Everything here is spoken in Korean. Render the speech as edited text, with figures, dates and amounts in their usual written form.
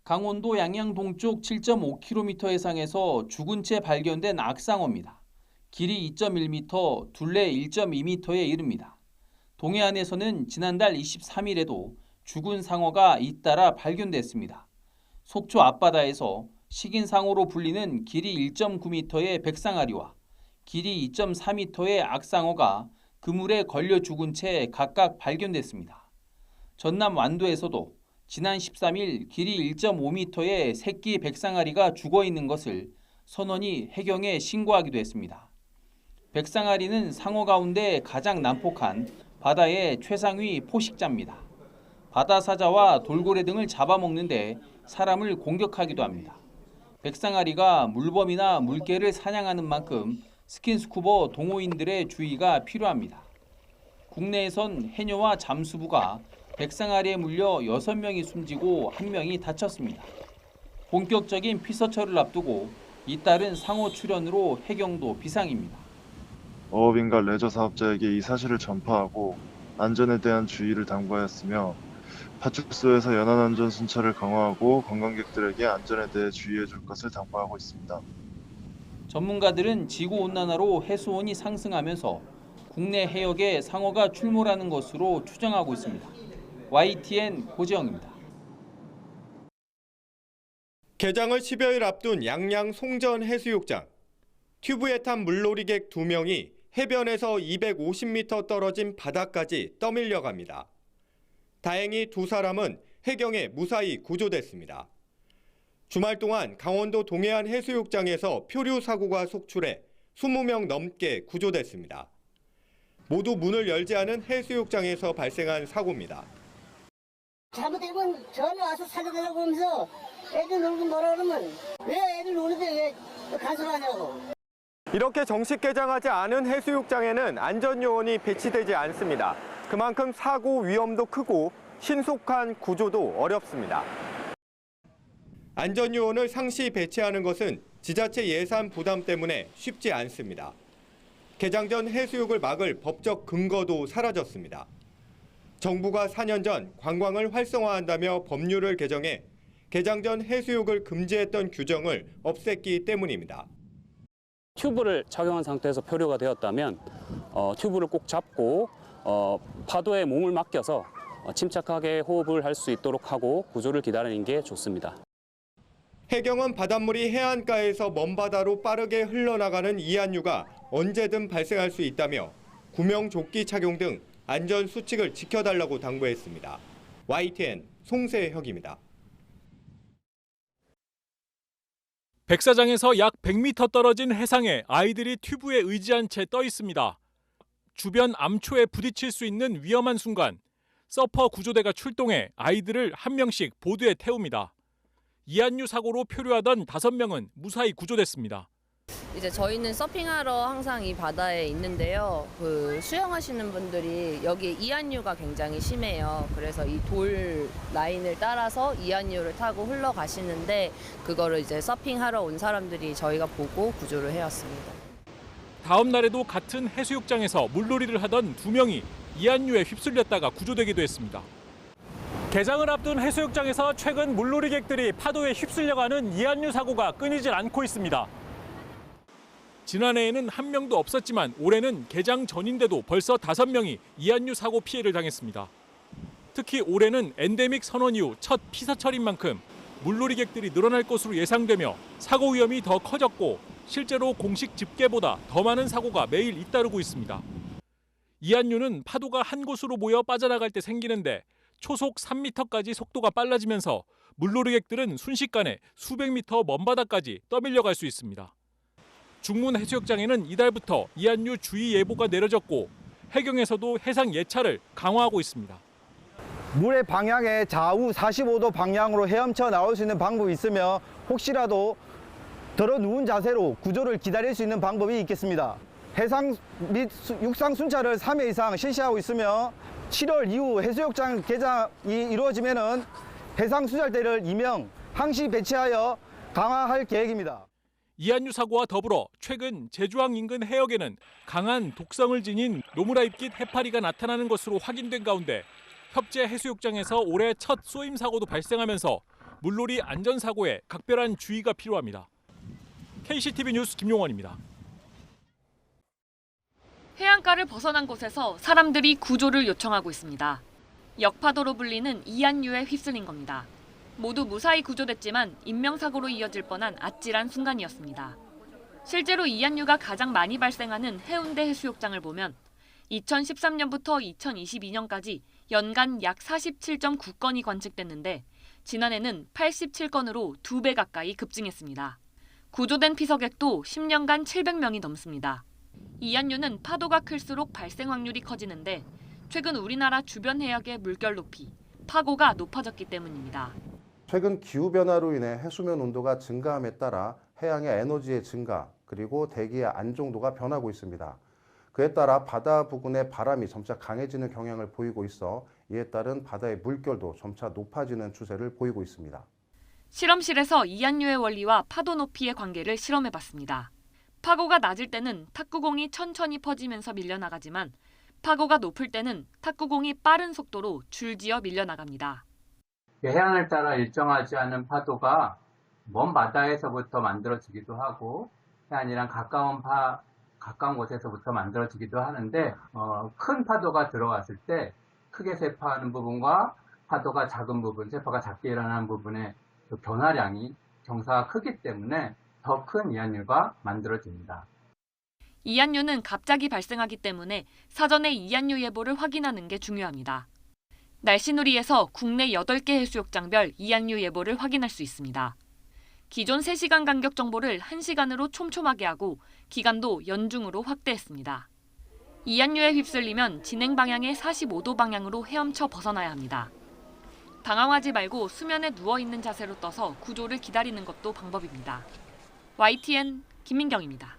강원도 양양 동쪽 7.5km 해상에서 죽은 채 발견된 악상어입니다. 길이 2.1m, 둘레 1.2m에 이릅니다. 동해안에서는 지난달 23일에도 죽은 상어가 잇따라 발견됐습니다. 속초 앞바다에서 식인상어로 불리는 길이 1.9m의 백상아리와 길이 2.4m의 악상어가 그물에 걸려 죽은 채 각각 발견됐습니다. 전남 완도에서도 지난 13일 길이 1.5m의 새끼 백상아리가 죽어 있는 것을 선원이 해경에 신고하기도 했습니다. 백상아리는 상어 가운데 가장 난폭한 바다의 최상위 포식자입니다. 바다 사자와 돌고래 등을 잡아먹는데 사람을 공격하기도 합니다. 백상아리가 물범이나 물개를 사냥하는 만큼 스킨스쿠버 동호인들의 주의가 필요합니다. 국내에선 해녀와 잠수부가 백상아리에 물려 6명이 숨지고 1명이 다쳤습니다. 본격적인 피서철을 앞두고 잇따른 상어 출현으로 해경도 비상입니다. 어업인과 레저 사업자에게 이 사실을 전파하고 안전에 대한 주의를 당부하였으며 파출소에서 연안안전 순찰을 강화하고 관광객들에게 안전에 대해 주의해 줄 것을 당부하고 있습니다. 전문가들은 지구온난화로 해수온이 상승하면서 국내 해역에 상어가 출몰하는 것으로 추정하고 있습니다. YTN 고지영입니다. 개장을 10여일 앞둔 양양 송전 해수욕장. 튜브에 탄 물놀이객 2명이 해변에서 250m 떨어진 바다까지 떠밀려 갑니다. 다행히 2사람은 해경에 무사히 구조됐습니다. 주말 동안 강원도 동해안 해수욕장에서 표류 사고가 속출해 20명 넘게 구조됐습니다. 모두 문을 열지 않은 해수욕장에서 발생한 사고입니다. 잘못되면 전화 와서 살려달라고 하면서 애들 놀고 뭐라 그러면 왜 애들 노는데 왜 간섭하냐고. 이렇게 정식 개장하지 않은 해수욕장에는 안전요원이 배치되지 않습니다. 그만큼 사고 위험도 크고 신속한 구조도 어렵습니다. 안전요원을 상시 배치하는 것은 지자체 예산 부담 때문에 쉽지 않습니다. 개장 전 해수욕을 막을 법적 근거도 사라졌습니다. 정부가 4년 전 관광을 활성화한다며 법률을 개정해 개장 전 해수욕을 금지했던 규정을 없앴기 때문입니다. 튜브를 착용한 상태에서 표류가 되었다면 튜브를 꼭 잡고 파도에 몸을 맡겨서 침착하게 호흡을 할 수 있도록 하고 구조를 기다리는 게 좋습니다. 해경은 바닷물이 해안가에서 먼바다로 빠르게 흘러나가는 이안류가 언제든 발생할 수 있다며 구명조끼 착용 등 안전 수칙을 지켜달라고 당부했습니다. YTN 송세혁입니다. 백사장에서 약 100m 떨어진 해상에 아이들이 튜브에 의지한 채 떠 있습니다. 주변 암초에 부딪힐 수 있는 위험한 순간 서퍼 구조대가 출동해 아이들을 한 명씩 보드에 태웁니다. 이안류 사고로 표류하던 5명은 무사히 구조됐습니다. 이제 저희는 서핑하러 항상 이 바다에 있는데요. 수영하시는 분들이 여기 이안류가 굉장히 심해요. 그래서 이 돌 라인을 따라서 이안류를 타고 흘러가시는데 그거를 이제 서핑하러 온 사람들이 저희가 보고 구조를 해왔습니다. 다음 날에도 같은 해수욕장에서 물놀이를 하던 2명이 이안류에 휩쓸렸다가 구조되기도 했습니다. 개장을 앞둔 해수욕장에서 최근 물놀이객들이 파도에 휩쓸려가는 이안류 사고가 끊이질 않고 있습니다. 지난해에는 1명도 없었지만 올해는 개장 전인데도 벌써 5명이 이안류 사고 피해를 당했습니다. 특히 올해는 엔데믹 선언 이후 첫 피서철인 만큼 물놀이객들이 늘어날 것으로 예상되며 사고 위험이 더 커졌고 실제로 공식 집계보다 더 많은 사고가 매일 잇따르고 있습니다. 이안류는 파도가 한 곳으로 모여 빠져나갈 때 생기는데 초속 3m까지 속도가 빨라지면서 물놀이객들은 순식간에 수백 미터 먼 바다까지 떠밀려갈 수 있습니다. 중문 해수욕장에는 이달부터 이안류 주의 예보가 내려졌고 해경에서도 해상 예찰을 강화하고 있습니다. 물의 방향에 좌우 45도 방향으로 헤엄쳐 나올 수 있는 방법이 있으며 혹시라도 덜어 누운 자세로 구조를 기다릴 수 있는 방법이 있겠습니다. 해상 및 육상 순찰을 3회 이상 실시하고 있으며 7월 이후 해수욕장 개장이 이루어지면은 해상 수잘대를 2명 항시 배치하여 강화할 계획입니다. 이안류 사고와 더불어 최근 제주항 인근 해역에는 강한 독성을 지닌 노무라입깃 해파리가 나타나는 것으로 확인된 가운데 협재 해수욕장에서 올해 첫 쏘임 사고도 발생하면서 물놀이 안전사고에 각별한 주의가 필요합니다. KCTV 뉴스 김용원입니다. 해안가를 벗어난 곳에서 사람들이 구조를 요청하고 있습니다. 역파도로 불리는 이안류에 휩쓸린 겁니다. 모두 무사히 구조됐지만 인명사고로 이어질 뻔한 아찔한 순간이었습니다. 실제로 이안류가 가장 많이 발생하는 해운대 해수욕장을 보면 2013년부터 2022년까지 연간 약 47.9건이 관측됐는데 지난해는 87건으로 2배 가까이 급증했습니다. 구조된 피서객도 10년간 700명이 넘습니다. 이안류는 파도가 클수록 발생 확률이 커지는데 최근 우리나라 주변 해역의 물결 높이, 파고가 높아졌기 때문입니다. 최근 기후변화로 인해 해수면 온도가 증가함에 따라 해양의 에너지의 증가, 그리고 대기의 안정도가 변하고 있습니다. 그에 따라 바다 부근의 바람이 점차 강해지는 경향을 보이고 있어 이에 따른 바다의 물결도 점차 높아지는 추세를 보이고 있습니다. 실험실에서 이안류의 원리와 파도 높이의 관계를 실험해봤습니다. 파고가 낮을 때는 탁구공이 천천히 퍼지면서 밀려나가지만 파고가 높을 때는 탁구공이 빠른 속도로 줄지어 밀려나갑니다. 해안을 따라 일정하지 않은 파도가 먼 바다에서부터 만들어지기도 하고 해안이랑 가까운 곳에서부터 만들어지기도 하는데 큰 파도가 들어왔을 때 크게 세파하는 부분과 파도가 작은 부분, 세파가 작게 일어나는 부분의 그 변화량이 경사가 크기 때문에 더 큰 이안류가 만들어집니다. 이안류는 갑자기 발생하기 때문에 사전에 이안류 예보를 확인하는 게 중요합니다. 날씨누리에서 국내 8개 해수욕장별 이안류 예보를 확인할 수 있습니다. 기존 3시간 간격 정보를 1시간으로 촘촘하게 하고 기간도 연중으로 확대했습니다. 이안류에 휩쓸리면 진행 방향의 45도 방향으로 헤엄쳐 벗어나야 합니다. 당황하지 말고 수면에 누워있는 자세로 떠서 구조를 기다리는 것도 방법입니다. YTN 김민경입니다.